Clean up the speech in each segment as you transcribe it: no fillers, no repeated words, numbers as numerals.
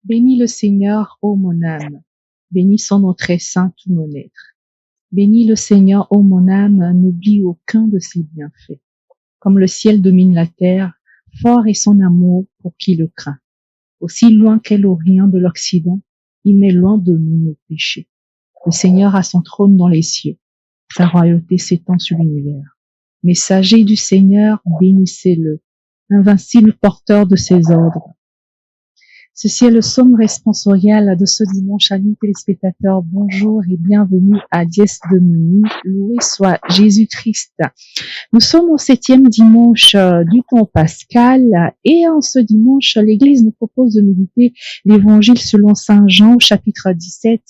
Bénis le Seigneur, ô mon âme. Bénis son nom très saint, tout mon être. Bénis le Seigneur, ô mon âme, n'oublie aucun de ses bienfaits. Comme le ciel domine la terre, fort est son amour pour qui le craint. Aussi loin qu'est l'Orient de l'Occident, il met loin de nous nos péchés. Le Seigneur a son trône dans les cieux. Sa royauté s'étend sur l'univers. Messager du Seigneur, bénissez-le, invincible porteur de ses ordres. Ceci est le psaume responsorial de ce dimanche. Amis téléspectateurs, bonjour et bienvenue à Dies Domini, loué soit Jésus-Christ. Nous sommes au 7e dimanche du temps pascal et en ce dimanche, l'Église nous propose de méditer l'Évangile selon Saint Jean, chapitre 17,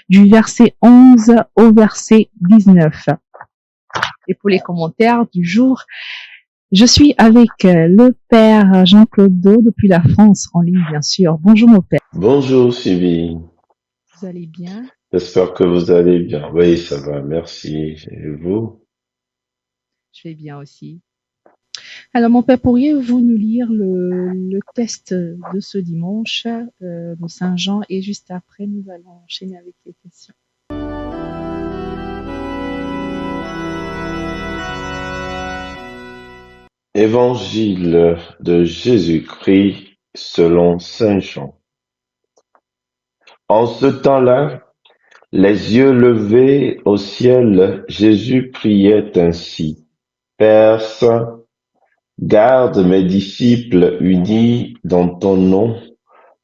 du verset 11 au verset 19. Et pour les commentaires du jour, je suis avec le Père Jean-Claude Do depuis la France, en ligne bien sûr. Bonjour mon Père. Bonjour Sylvie, Vous allez bien? j'espère que vous allez bien. Oui, ça va, merci. Et vous? Je vais bien aussi. Alors mon Père, pourriez-vous nous lire le texte de ce dimanche de Saint Jean et juste après nous allons enchaîner avec les questions. Évangile de Jésus-Christ selon Saint Jean. En ce temps-là, les yeux levés au ciel, Jésus priait ainsi. Père Saint, garde mes disciples unis dans ton nom,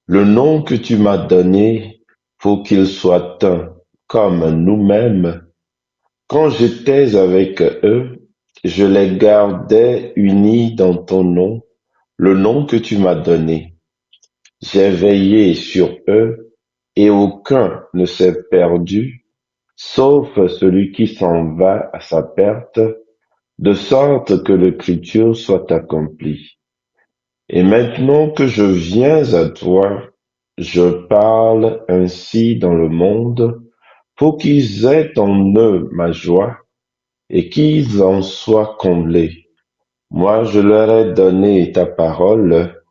le nom que tu m'as donné pour qu'ils soient un, comme nous-mêmes. Quand j'étais avec eux, je les gardais unis dans ton nom, le nom que tu m'as donné. J'ai veillé sur eux et aucun ne s'est perdu, sauf celui qui s'en va à sa perte, de sorte que l'écriture soit accomplie. Et maintenant que je viens à toi, je parle ainsi dans le monde pour qu'ils aient en eux ma joie et qu'ils en soient comblés. Moi, je leur ai donné ta parole,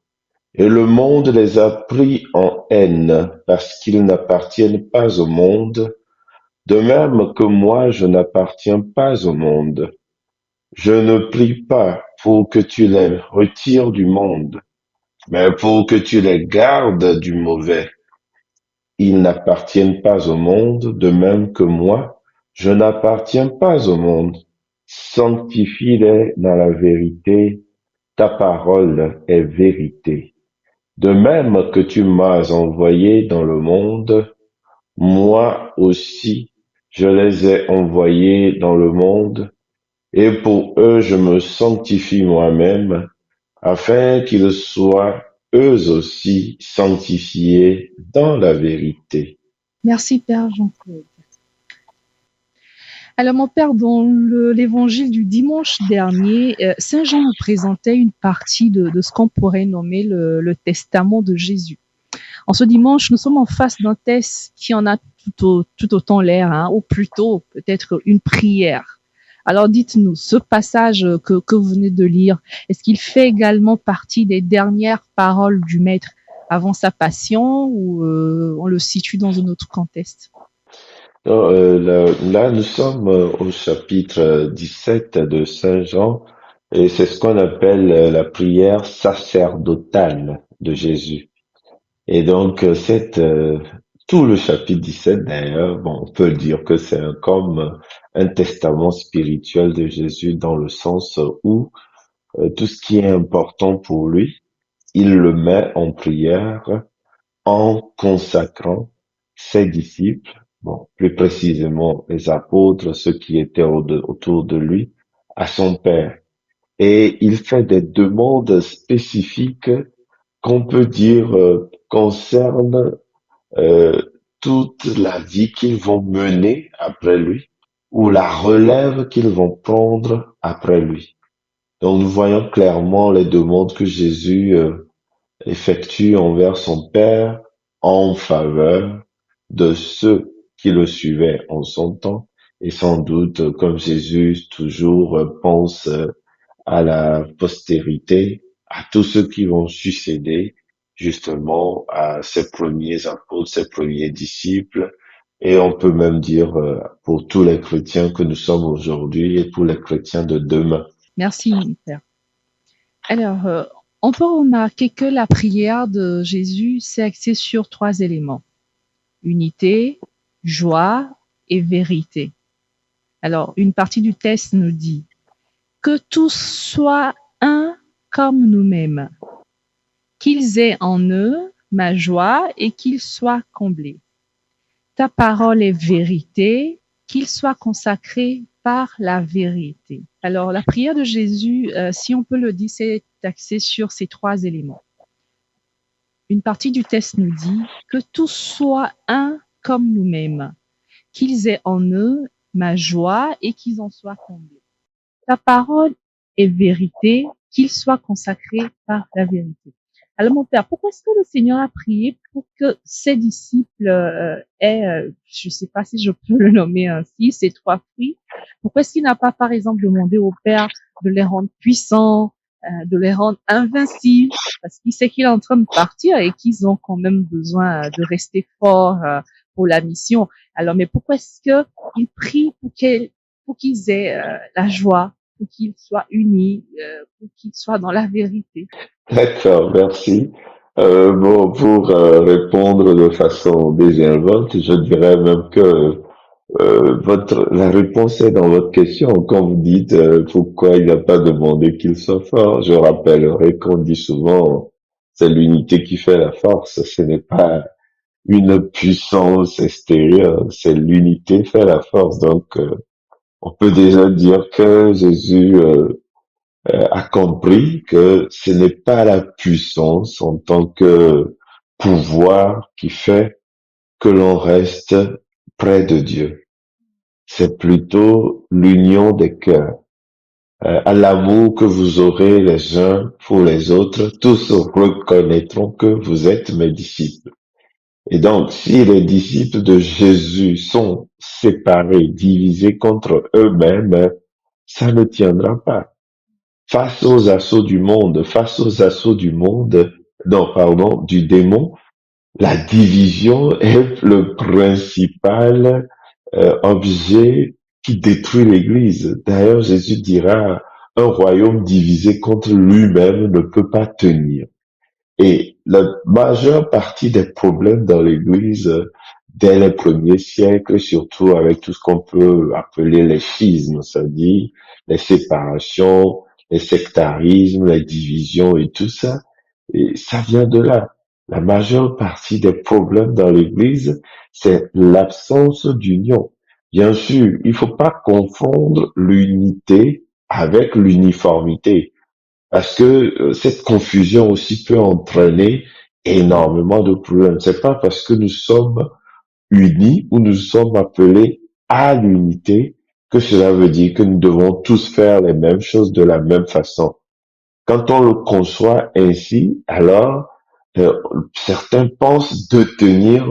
et le monde les a pris en haine, parce qu'ils n'appartiennent pas au monde, de même que moi, je n'appartiens pas au monde. Je ne prie pas pour que tu les retires du monde, mais pour que tu les gardes du mauvais. Ils n'appartiennent pas au monde, de même que moi, je n'appartiens pas au monde. Sanctifie-les dans la vérité, ta parole est vérité. De même que tu m'as envoyé dans le monde, moi aussi je les ai envoyés dans le monde, et pour eux je me sanctifie moi-même, afin qu'ils soient eux aussi sanctifiés dans la vérité. Merci Père Jean-Claude. Alors mon Père, dans l'évangile du dimanche dernier, Saint Jean nous présentait une partie de ce qu'on pourrait nommer le testament de Jésus. En ce dimanche, nous sommes en face d'un texte qui en a tout autant l'air, ou plutôt peut-être une prière. Alors dites-nous, ce passage que vous venez de lire, est-ce qu'il fait également partie des dernières paroles du Maître avant sa passion ou on le situe dans un autre contexte? Là, nous sommes au chapitre 17 de Saint Jean, et c'est ce qu'on appelle la prière sacerdotale de Jésus. Et donc, tout le chapitre 17, d'ailleurs, bon, on peut dire que c'est comme un testament spirituel de Jésus dans le sens où tout ce qui est important pour lui, il le met en prière en consacrant ses disciples, bon, plus précisément les apôtres, ceux qui étaient autour de lui, à son Père. Et il fait des demandes spécifiques qu'on peut dire concernent euh, toute la vie qu'ils vont mener après lui ou la relève qu'ils vont prendre après lui. Donc nous voyons clairement les demandes que Jésus effectue envers son Père en faveur de ceux qui le suivaient en son temps. Et sans doute, comme Jésus toujours pense à la postérité, à tous ceux qui vont succéder, justement à ses premiers apôtres, ses premiers disciples, et on peut même dire pour tous les chrétiens que nous sommes aujourd'hui et pour les chrétiens de demain. Merci, mon Père. Alors, on peut remarquer que la prière de Jésus s'est axée sur 3 éléments: unité, joie et vérité. Alors, une partie du texte nous dit que tous soient un comme nous-mêmes, qu'ils aient en eux ma joie et qu'ils soient comblés. Ta parole est vérité, qu'ils soient consacrés par la vérité. Alors, la prière de Jésus, si on peut le dire, c'est axé sur ces 3 éléments. Une partie du texte nous dit que tous soient un comme nous-mêmes, qu'ils aient en eux ma joie et qu'ils en soient comblés. Ta parole est vérité, qu'ils soient consacrés par la vérité. Alors mon Père, pourquoi est-ce que le Seigneur a prié pour que ses disciples aient, je ne sais pas si je peux le nommer ainsi, ces 3 fruits? Pourquoi est-ce qu'il n'a pas, par exemple, demandé au Père de les rendre puissants, de les rendre invincibles, parce qu'il sait qu'il est en train de partir et qu'ils ont quand même besoin de rester forts pour la mission. Alors, mais pourquoi est-ce qu'il prie pour qu'ils aient la joie, pour qu'ils soient unis, pour qu'ils soient dans la vérité? D'accord, merci. Bon, pour répondre de façon désinvolte, je dirais même que la réponse est dans votre question. Quand vous dites pourquoi il n'a pas demandé qu'il soit fort, je rappellerai qu'on dit souvent c'est l'unité qui fait la force. Ce n'est pas une puissance extérieure, c'est l'unité fait la force. Donc, on peut déjà dire que Jésus a compris que ce n'est pas la puissance en tant que pouvoir qui fait que l'on reste près de Dieu. C'est plutôt l'union des cœurs, à l'amour que vous aurez les uns pour les autres. Tous reconnaîtront que vous êtes mes disciples. Et donc, si les disciples de Jésus sont séparés, divisés contre eux-mêmes, ça ne tiendra pas. Face aux assauts du monde, du démon, la division est le principal objet qui détruit l'Église. D'ailleurs, Jésus dira, un royaume divisé contre lui-même ne peut pas tenir. Et la majeure partie des problèmes dans l'Église, dès les premiers siècles, surtout avec tout ce qu'on peut appeler les schismes, c'est-à-dire les séparations, les sectarismes, les divisions et tout ça, et ça vient de là. La majeure partie des problèmes dans l'Église, c'est l'absence d'union. Bien sûr, il faut pas confondre l'unité avec l'uniformité. Parce que cette confusion aussi peut entraîner énormément de problèmes. C'est pas parce que nous sommes unis ou nous sommes appelés à l'unité que cela veut dire que nous devons tous faire les mêmes choses de la même façon. Quand on le conçoit ainsi, alors euh, certains pensent détenir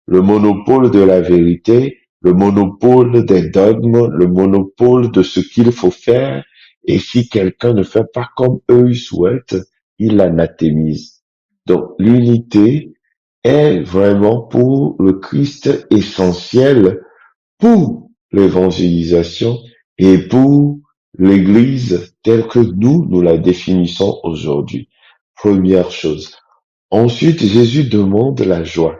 le monopole de la vérité, le monopole des dogmes, le monopole de ce qu'il faut faire. Et si quelqu'un ne fait pas comme eux ils souhaitent, ils l'anathémisent. Donc l'unité est vraiment pour le Christ essentiel pour l'évangélisation et pour l'Église telle que nous la définissons aujourd'hui. Première chose. Ensuite, Jésus demande la joie.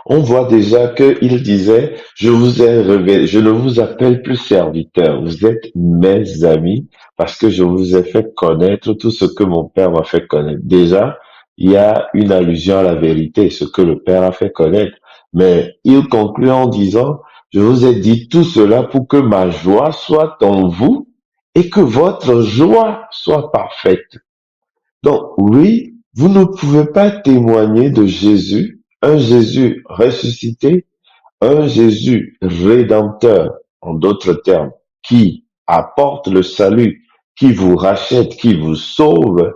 On voit déjà qu'il disait, je vous ai révélé, je ne vous appelle plus serviteur, vous êtes mes amis parce que je vous ai fait connaître tout ce que mon Père m'a fait connaître. Déjà, il y a une allusion à la vérité, ce que le Père a fait connaître. Mais il conclut en disant, je vous ai dit tout cela pour que ma joie soit en vous et que votre joie soit parfaite. Donc oui, vous ne pouvez pas témoigner de Jésus, un Jésus ressuscité, un Jésus rédempteur, en d'autres termes, qui apporte le salut, qui vous rachète, qui vous sauve,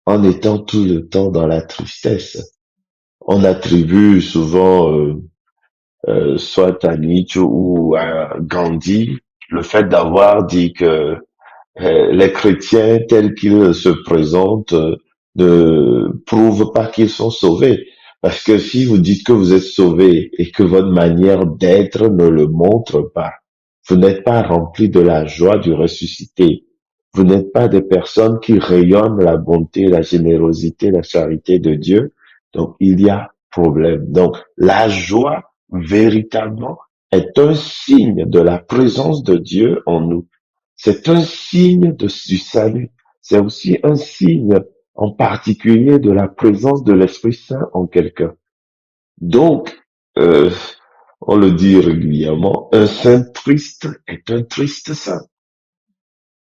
en étant tout le temps dans la tristesse. On attribue souvent, soit à Nietzsche ou à Gandhi, le fait d'avoir dit que les chrétiens tels qu'ils se présentent ne prouvent pas qu'ils sont sauvés. Parce que si vous dites que vous êtes sauvés et que votre manière d'être ne le montre pas, vous n'êtes pas rempli de la joie du ressuscité. Vous n'êtes pas des personnes qui rayonnent la bonté, la générosité, la charité de Dieu. Donc, il y a problème. Donc, la joie, véritablement, est un signe de la présence de Dieu en nous. C'est un signe du salut. C'est aussi un signe en particulier de la présence de l'Esprit Saint en quelqu'un. Donc, euh, on le dit régulièrement, un saint triste est un triste saint.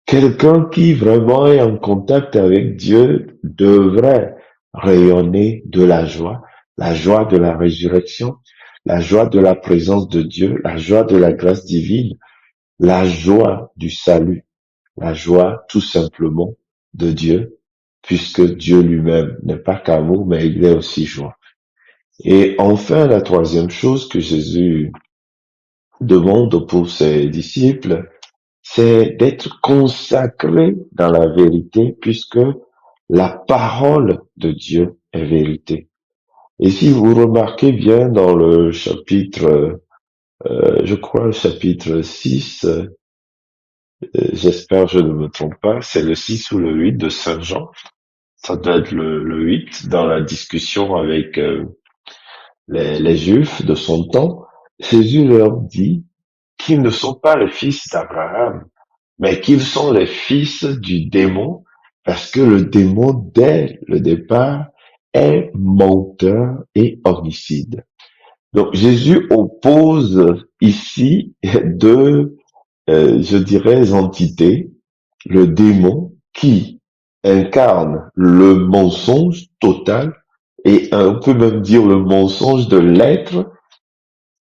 Quelqu'un qui vraiment est en contact avec Dieu devrait rayonner de la joie de la résurrection, la joie de la présence de Dieu, la joie de la grâce divine, la joie du salut, la joie tout simplement de Dieu, puisque Dieu lui-même n'est pas qu'amour, mais il est aussi joie. Et enfin, la troisième chose que Jésus demande pour ses disciples, c'est d'être consacré dans la vérité, puisque la parole de Dieu est vérité. Et si vous remarquez bien dans le chapitre, je crois le chapitre 6, j'espère que je ne me trompe pas, c'est le 6 ou le 8 de Saint Jean, ça doit être le 8, dans la discussion avec les Juifs de son temps, Jésus leur dit qu'ils ne sont pas les fils d'Abraham, mais qu'ils sont les fils du démon, parce que le démon, dès le départ, est menteur et homicide. Donc Jésus oppose ici deux, je dirais, entités, le démon qui incarne le mensonge total, et on peut même dire le mensonge de l'être,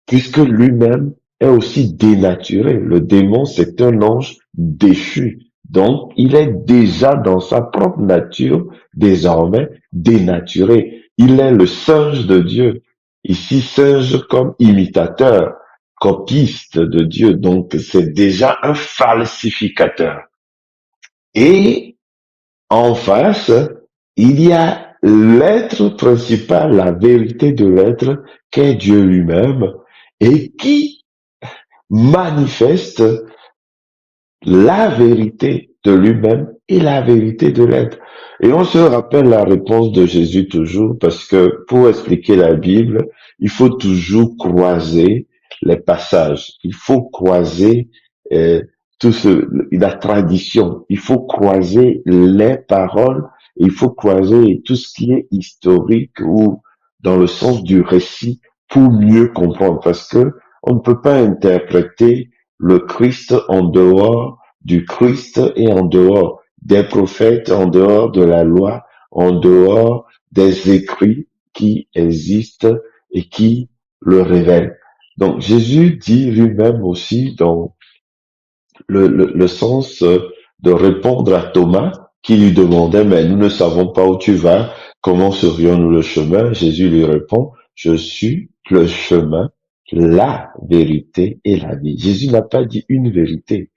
puisque lui-même est aussi dénaturé. Le démon, c'est un ange déchu. Donc, il est déjà dans sa propre nature, désormais dénaturé. Il est le singe de Dieu. Ici, singe comme imitateur, copiste de Dieu. Donc, c'est déjà un falsificateur. Et en face, il y a l'être principal, la vérité de l'être, qu'est Dieu lui-même, et qui manifeste la vérité de lui-même et la vérité de l'être. Et on se rappelle la réponse de Jésus toujours, parce que pour expliquer la Bible, il faut toujours croiser les passages. Il faut croiser euh, la tradition. Il faut croiser les paroles. Il faut croiser tout ce qui est historique ou dans le sens du récit pour mieux comprendre. Parce que on ne peut pas interpréter le Christ en dehors du Christ et en dehors des prophètes, en dehors de la loi, en dehors des écrits qui existent et qui le révèlent. Donc Jésus dit lui-même aussi dans le sens de répondre à Thomas qui lui demandait, mais nous ne savons pas où tu vas, comment serions-nous le chemin? Jésus lui répond, je suis le chemin, la vérité et la vie. Jésus n'a pas dit une vérité.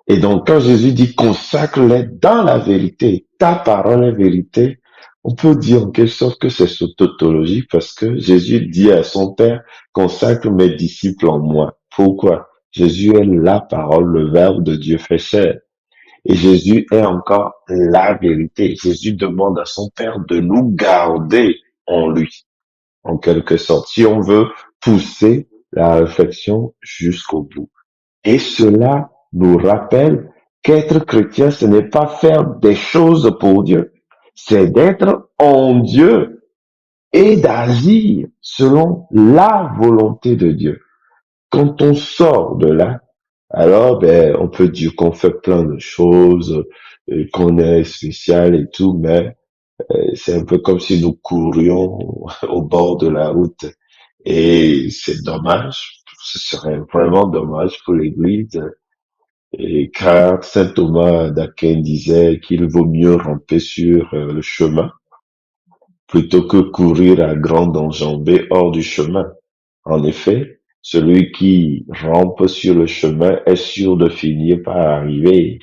Et donc, quand Jésus dit consacre-les dans la vérité, ta parole est vérité, on peut dire en quelque sorte que c'est tautologique parce que Jésus dit à son Père, consacre mes disciples en moi. Pourquoi? Jésus est la parole, le verbe de Dieu fait chair. Et Jésus est encore la vérité. Jésus demande à son Père de nous garder en lui, en quelque sorte, si on veut pousser la réflexion jusqu'au bout. Et cela nous rappelle qu'être chrétien, ce n'est pas faire des choses pour Dieu, c'est d'être en Dieu et d'agir selon la volonté de Dieu. Quand on sort de là, alors on peut dire qu'on fait plein de choses, qu'on est spécial et tout, mais c'est un peu comme si nous courions au bord de la route. Et c'est dommage, ce serait vraiment dommage pour l'Église. Et car saint Thomas d'Aquin disait qu'il vaut mieux ramper sur le chemin plutôt que courir à grande enjambée hors du chemin. En effet, celui qui rampe sur le chemin est sûr de finir par arriver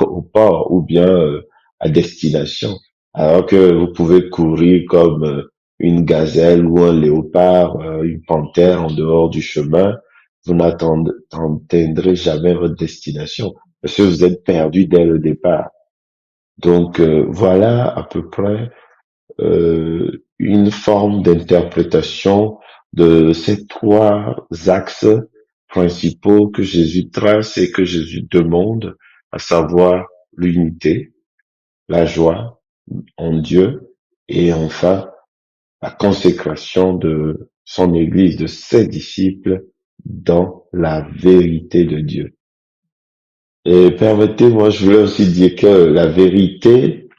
au port ou bien à destination. Alors que vous pouvez courir comme une gazelle ou un léopard, une panthère en dehors du chemin, vous n'atteindrez jamais votre destination parce que vous êtes perdu dès le départ. Donc voilà à peu près une forme d'interprétation de ces trois axes principaux que Jésus trace et que Jésus demande, à savoir l'unité, la joie en Dieu et enfin la consécration de son Église, de ses disciples dans la vérité de Dieu. Et permettez-moi, je voulais aussi dire que la vérité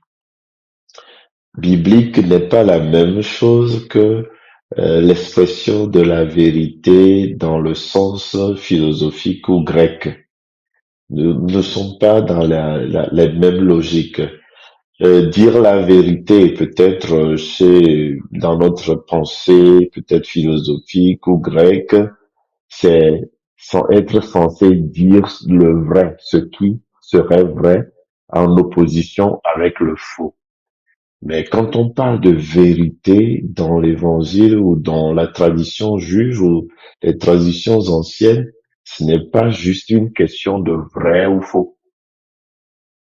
biblique n'est pas la même chose que l'expression de la vérité dans le sens philosophique ou grec. Nous ne sommes pas dans la même logique. Dire la vérité, peut-être dans notre pensée, peut-être philosophique ou grecque, c'est sans être censé dire le vrai, ce qui serait vrai en opposition avec le faux. Mais quand on parle de vérité dans l'évangile ou dans la tradition juive ou les traditions anciennes, ce n'est pas juste une question de vrai ou faux.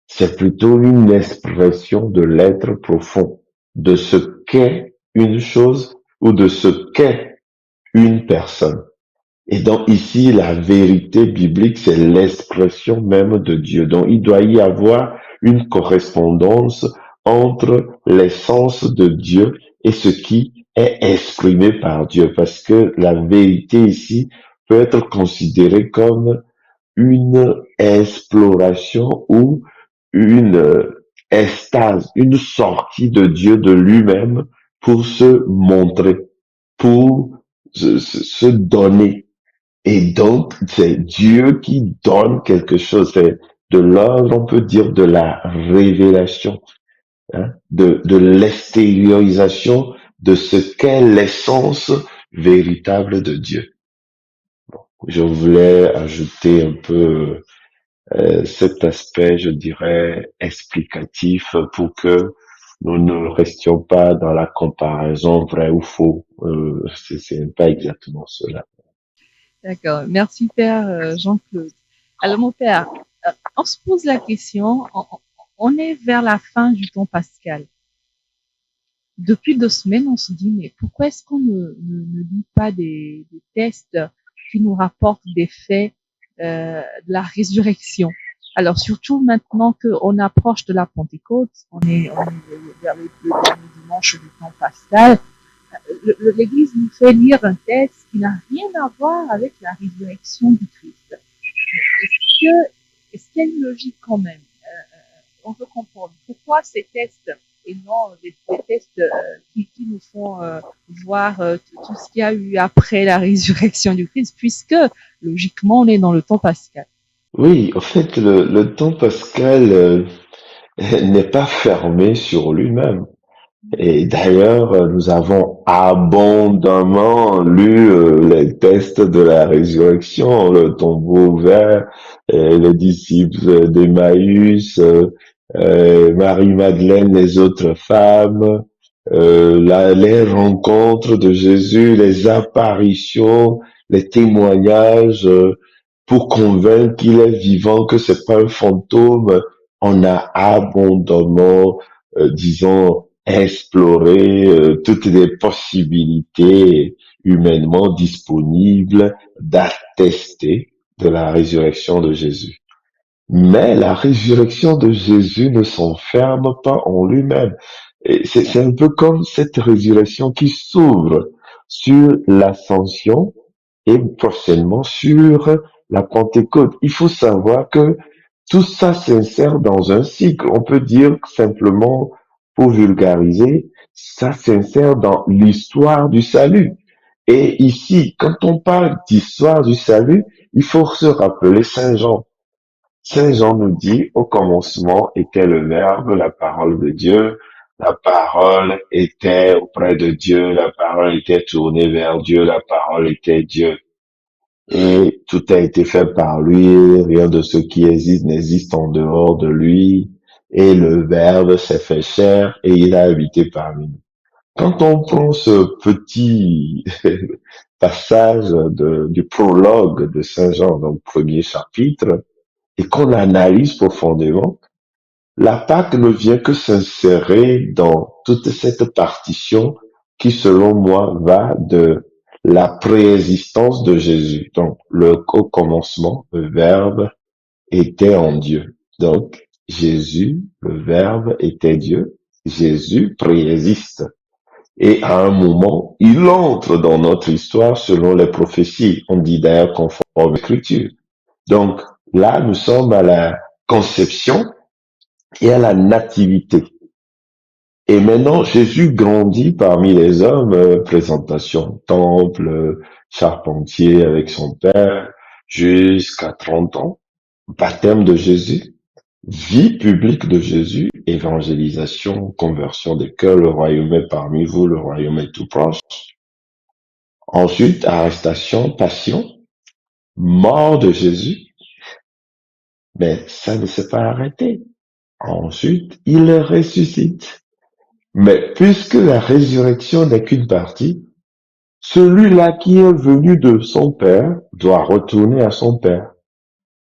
C'est plutôt une expression de l'être profond, de ce qu'est une chose ou de ce qu'est une personne. Et donc ici, la vérité biblique, c'est l'expression même de Dieu. Donc il doit y avoir une correspondance entre l'essence de Dieu et ce qui est exprimé par Dieu. Parce que la vérité ici peut être considérée comme une exploration ou une extase, une sortie de Dieu de lui-même pour se montrer, pour se donner. Et donc, c'est Dieu qui donne quelque chose. C'est de l'ordre, on peut dire, de la révélation, hein, de l'extériorisation de ce qu'est l'essence véritable de Dieu. Je voulais ajouter un peu cet aspect, je dirais, explicatif pour que nous ne restions pas dans la comparaison vrai ou faux. C'est pas exactement cela. D'accord. Merci, Père Jean-Claude. Alors, mon Père, on se pose la question, on est vers la fin du temps pascal. Depuis 2 semaines, on se dit, mais pourquoi est-ce qu'on ne lit pas des tests qui nous rapportent des faits de la résurrection? Alors, surtout maintenant qu'on approche de la Pentecôte, on est vers le dernier dimanche du temps pascal, l'Église nous fait lire un texte qui n'a rien à voir avec la résurrection du Christ. Est-ce qu'il y a une logique quand même? On veut comprendre pourquoi ces tests et non des tests qui nous font voir tout ce qu'il y a eu après la résurrection du Christ, puisque logiquement on est dans le temps pascal. Oui, en fait, le temps pascal n'est pas fermé sur lui-même. Et d'ailleurs, nous avons abondamment lu les textes de la résurrection, le tombeau ouvert, les disciples d'Emmaüs, Marie-Madeleine, les autres femmes, les rencontres de Jésus, les apparitions, les témoignages pour convaincre qu'il est vivant, que c'est pas un fantôme. On a abondamment, disons, exploré toutes les possibilités humainement disponibles d'attester de la résurrection de Jésus. Mais la résurrection de Jésus ne s'enferme pas en lui-même. Et c'est un peu comme cette résurrection qui s'ouvre sur l'ascension et prochainement sur la Pentecôte. Il faut savoir que tout ça s'insère dans un cycle. On peut dire simplement, pour vulgariser, ça s'insère dans l'histoire du salut. Et ici, quand on parle d'histoire du salut, il faut se rappeler Saint Jean. Saint Jean nous dit, au commencement était le Verbe, la parole de Dieu, la parole était auprès de Dieu, la parole était tournée vers Dieu, la parole était Dieu. Et tout a été fait par lui, rien de ce qui existe n'existe en dehors de lui. et le Verbe s'est fait chair et il a habité parmi nous. Quand on prend ce petit passage du prologue de Saint Jean, donc premier chapitre, et qu'on analyse profondément, la Pâque ne vient que s'insérer dans toute cette partition qui, selon moi, va de la préexistence de Jésus. Donc, au commencement, le Verbe était en Dieu. Donc, Jésus, le Verbe était Dieu. Jésus préexiste. Et à un moment, il entre dans notre histoire selon les prophéties. On dit d'ailleurs conforme à l'Écriture. Donc, là, nous sommes à la conception et à la nativité. Et maintenant, Jésus grandit parmi les hommes, présentation temple, charpentier avec son père, jusqu'à 30 ans, baptême de Jésus, vie publique de Jésus, évangélisation, conversion des cœurs, le royaume est parmi vous, le royaume est tout proche. Ensuite, arrestation, passion, mort de Jésus, mais ça ne s'est pas arrêté. Ensuite, il ressuscite. Mais puisque la résurrection n'est qu'une partie, celui-là qui est venu de son Père doit retourner à son Père.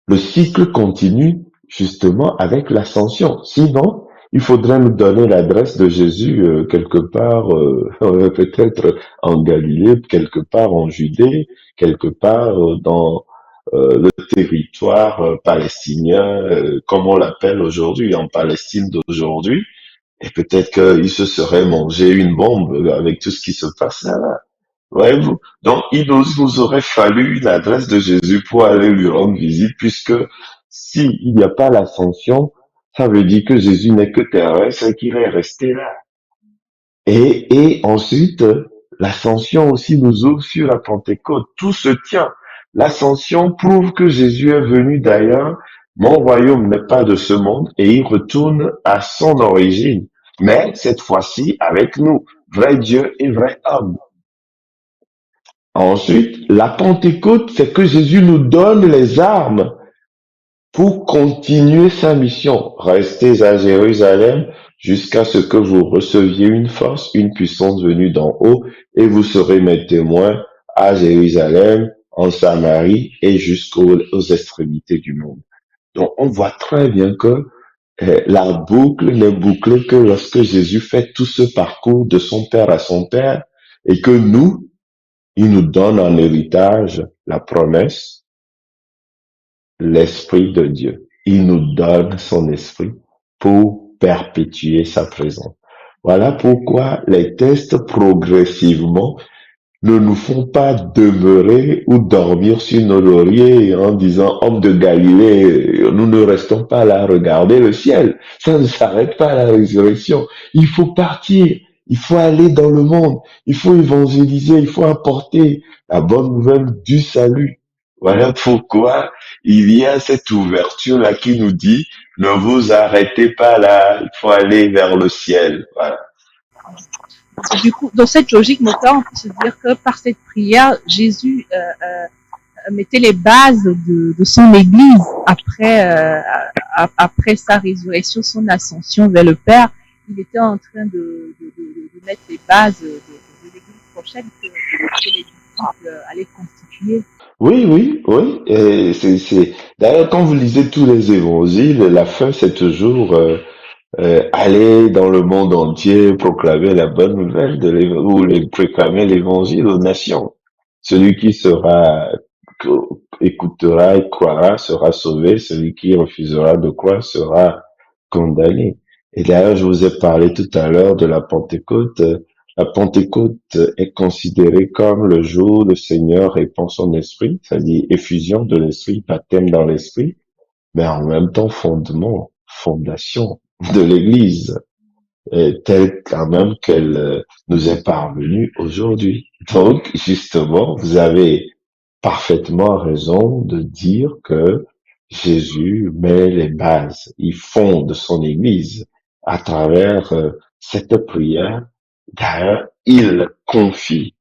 Le cycle continue justement avec l'ascension. Sinon, il faudrait nous donner l'adresse de Jésus quelque part, peut-être en Galilée, quelque part en Judée, quelque part dans le territoire palestinien, comme on l'appelle aujourd'hui, en Palestine d'aujourd'hui. Et peut-être qu'il se serait mangé une bombe avec tout ce qui se passe là. Voyez-vous? Donc, il nous aurait fallu une adresse de Jésus pour aller lui rendre visite, puisque s'il n'y a pas l'ascension, ça veut dire que Jésus n'est que terrestre et qu'il est resté là. Et ensuite, l'ascension aussi nous ouvre sur la Pentecôte. Tout se tient. L'ascension prouve que Jésus est venu d'ailleurs. Mon royaume n'est pas de ce monde et il retourne à son origine. Mais cette fois-ci avec nous, vrai Dieu et vrai homme. Ensuite, la Pentecôte, c'est que Jésus nous donne les armes pour continuer sa mission. Restez à Jérusalem jusqu'à ce que vous receviez une force, une puissance venue d'en haut, et vous serez mes témoins à Jérusalem, en Samarie et jusqu'aux extrémités du monde. Donc, on voit très bien que la boucle n'est bouclée que lorsque Jésus fait tout ce parcours de son Père à son Père, et que nous, il nous donne en héritage la promesse, l'Esprit de Dieu. Il nous donne son esprit pour perpétuer sa présence. Voilà pourquoi les tests progressivement ne nous font pas demeurer ou dormir sur nos lauriers en disant homme de Galilée, nous ne restons pas là à regarder le ciel. Ça ne s'arrête pas à la résurrection. Il faut partir. Il faut aller dans le monde. Il faut évangéliser. Il faut apporter la bonne nouvelle du salut. Voilà pourquoi il y a cette ouverture-là qui nous dit ne vous arrêtez pas là. Il faut aller vers le ciel. Voilà. Du coup, dans cette logique, Mota, on peut se dire que par cette prière, Jésus mettait les bases de son Église après sa résurrection, son ascension vers le Père. Il était en train de mettre les bases de l'Église prochaine que les disciples allaient constituer. Oui, oui, oui. Et D'ailleurs, quand vous lisez tous les évangiles, la fin, c'est toujours aller dans le monde entier, proclamer la bonne nouvelle ou proclamer l'évangile aux nations. Celui qui écoutera et croira sera sauvé. Celui qui refusera de croire sera condamné. Et d'ailleurs, je vous ai parlé tout à l'heure de la Pentecôte. La Pentecôte est considérée comme le jour où le Seigneur répand son esprit, c'est-à-dire effusion de l'esprit, baptême dans l'esprit, mais en même temps fondement, fondation de l'Église, telle quand même qu'elle nous est parvenue aujourd'hui. Donc, justement, vous avez parfaitement raison de dire que Jésus met les bases, il fonde son Église à travers cette prière. D'ailleurs, il confie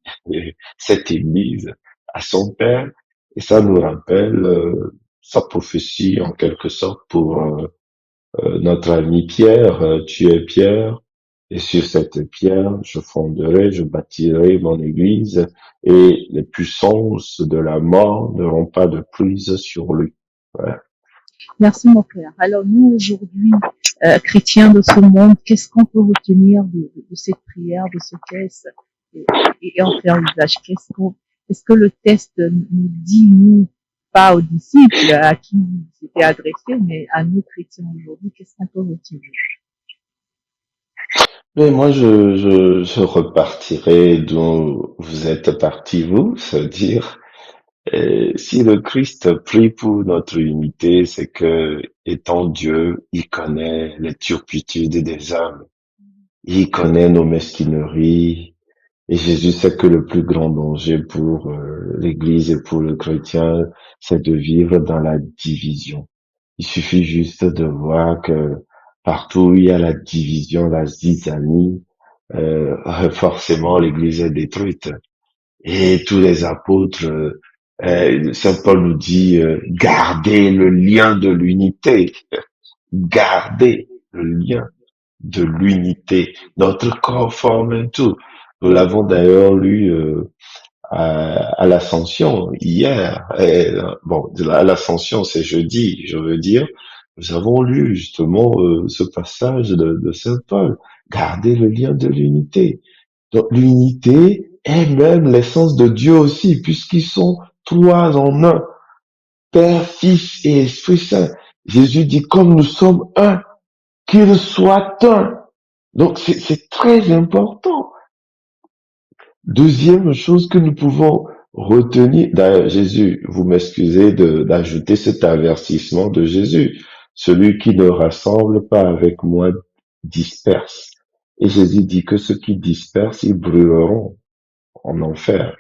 cette Église à son Père et ça nous rappelle sa prophétie en quelque sorte pour notre ami Pierre, tu es Pierre, et sur cette pierre, je bâtirai mon église, et les puissances de la mort n'auront pas de prise sur lui. Voilà. Merci mon frère. Alors nous aujourd'hui, chrétiens de ce monde, qu'est-ce qu'on peut retenir de cette prière, de ce test et, et en faire usage? Qu'est-ce que le test nous dit, nous, pas aux disciples à qui c'était adressé, mais à nous chrétiens aujourd'hui, qu'est-ce qu'on peut retenir? Mais moi, je repartirai d'où vous êtes parti, vous, c'est-à-dire, si le Christ prie pour notre unité, c'est que, étant Dieu, il connaît les turpitudes des hommes, il connaît nos mesquineries, et Jésus sait que le plus grand danger pour l'Église et pour le chrétien, c'est de vivre dans la division. Il suffit juste de voir que partout où il y a la division, la zizanie, forcément l'Église est détruite. Et tous les apôtres, Saint Paul nous dit, gardez le lien de l'unité, gardez le lien de l'unité. Notre corps forme un tout. Nous l'avons d'ailleurs lu à l'Ascension hier. Bon, à l'Ascension, c'est jeudi, je veux dire. Nous avons lu justement ce passage de Saint Paul. Gardez le lien de l'unité. Donc l'unité est même l'essence de Dieu aussi, puisqu'ils sont trois en un, Père, Fils et Esprit Saint. Jésus dit, comme nous sommes un, qu'ils soient un. Donc c'est très important. Deuxième chose que nous pouvons retenir, d'ailleurs Jésus, vous m'excusez d'ajouter cet avertissement de Jésus, celui qui ne rassemble pas avec moi disperse. Et Jésus dit que ceux qui dispersent, ils brûleront en enfer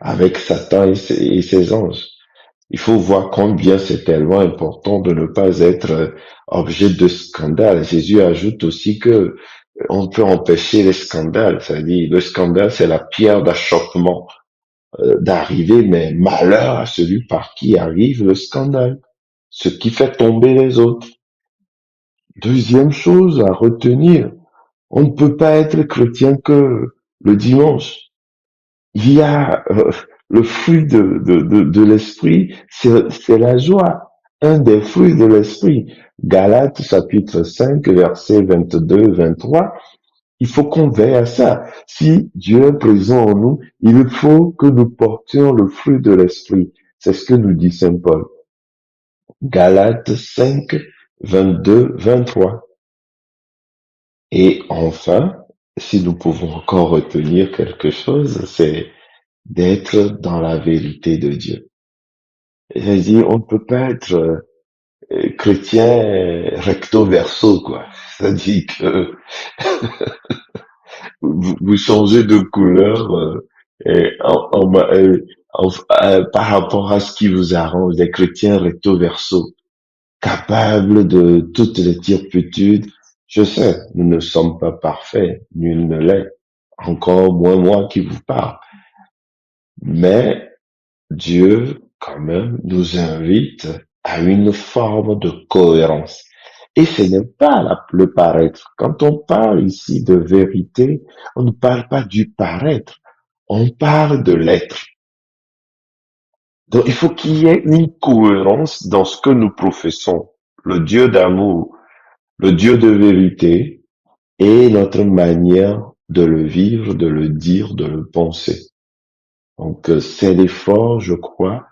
avec Satan et ses anges. Il faut voir combien c'est tellement important de ne pas être objet de scandale. Jésus ajoute aussi que on peut empêcher les scandales. C'est-à-dire, le scandale, c'est la pierre d'achoppement d'arriver, mais malheur à celui par qui arrive le scandale, ce qui fait tomber les autres. Deuxième chose à retenir, on ne peut pas être chrétien que le dimanche. Il y a le fruit de l'esprit, c'est la joie. Un des fruits de l'esprit. Galates chapitre 5, versets 22-23. Il faut qu'on veille à ça. Si Dieu est présent en nous, il faut que nous portions le fruit de l'esprit. C'est ce que nous dit Saint Paul. Galates 5, 22-23. Et enfin, si nous pouvons encore retenir quelque chose, c'est d'être dans la vérité de Dieu. C'est-à-dire, on ne peut pas être chrétien recto verso, quoi. C'est-à-dire que vous changez de couleur et par rapport à ce qui vous arrange, des chrétiens recto verso, capables de toutes les turpitudes. Je sais, nous ne sommes pas parfaits, nul ne l'est, encore moins moi qui vous parle. Mais Dieu, quand même, nous invite à une forme de cohérence. Et ce n'est pas le paraître. Quand on parle ici de vérité, on ne parle pas du paraître, on parle de l'être. Donc il faut qu'il y ait une cohérence dans ce que nous professons. Le Dieu d'amour, le Dieu de vérité et notre manière de le vivre, de le dire, de le penser. Donc c'est l'effort, je crois,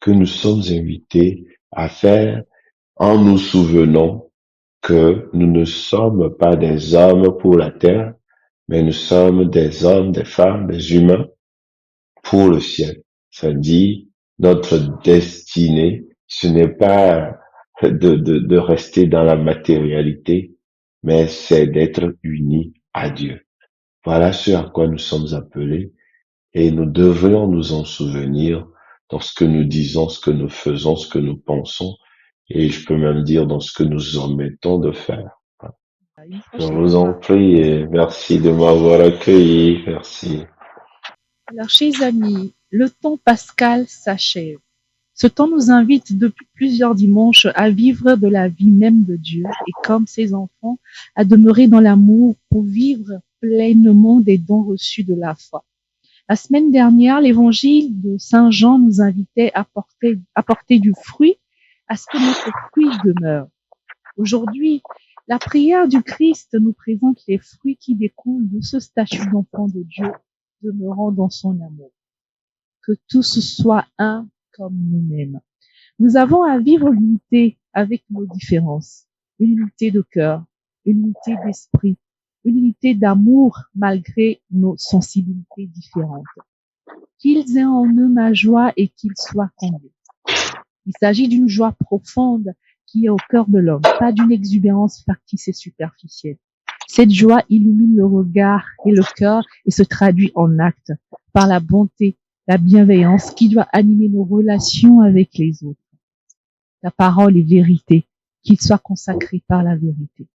que nous sommes invités à faire en nous souvenant que nous ne sommes pas des hommes pour la terre, mais nous sommes des hommes, des femmes, des humains pour le ciel. Ça dit, notre destinée, ce n'est pas de rester dans la matérialité, mais c'est d'être unis à Dieu. Voilà ce à quoi nous sommes appelés et nous devrions nous en souvenir dans ce que nous disons, ce que nous faisons, ce que nous pensons, et je peux même dire dans ce que nous omettons de faire. Une Je prochaine vous en fois. prie et merci de m'avoir accueilli. Merci. Alors, chers amis, le temps pascal s'achève. Ce temps nous invite depuis plusieurs dimanches à vivre de la vie même de Dieu et comme ses enfants, à demeurer dans l'amour pour vivre pleinement des dons reçus de la foi. La semaine dernière, l'évangile de Saint Jean nous invitait à porter du fruit, à ce que notre fruit demeure. Aujourd'hui, la prière du Christ nous présente les fruits qui découlent de ce statut d'enfant de Dieu demeurant dans son amour. Que tous soient un comme nous-mêmes. Nous avons à vivre l'unité avec nos différences, une unité de cœur, une unité d'esprit, une unité d'amour malgré nos sensibilités différentes. Qu'ils aient en eux ma joie et qu'ils soient comblés. Il s'agit d'une joie profonde qui est au cœur de l'homme, pas d'une exubérance factice et superficielle. Cette joie illumine le regard et le cœur et se traduit en actes par la bonté, la bienveillance qui doit animer nos relations avec les autres. La parole est vérité, qu'il soit consacré par la vérité.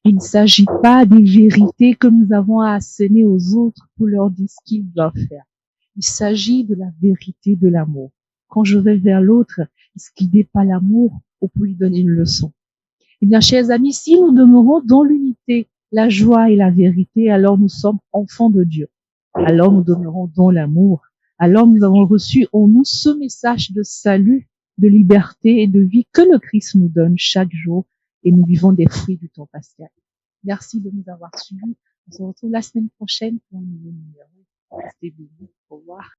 Il ne s'agit pas des vérités que nous avons à asséner aux autres pour leur dire ce qu'ils doivent faire. Il s'agit de la vérité de l'amour. Quand je vais vers l'autre, est-ce qu'il n'est pas l'amour ou pour lui donner une leçon? Eh bien, chers amis, si nous demeurons dans l'unité, la joie et la vérité, alors nous sommes enfants de Dieu. Alors nous demeurons dans l'amour. Alors nous avons reçu en nous ce message de salut, de liberté et de vie que le Christ nous donne chaque jour et nous vivons des fruits du temps pascal. Merci de nous avoir suivis. On se retrouve la semaine prochaine pour un nouveau numéro. Restez bénis. Au revoir.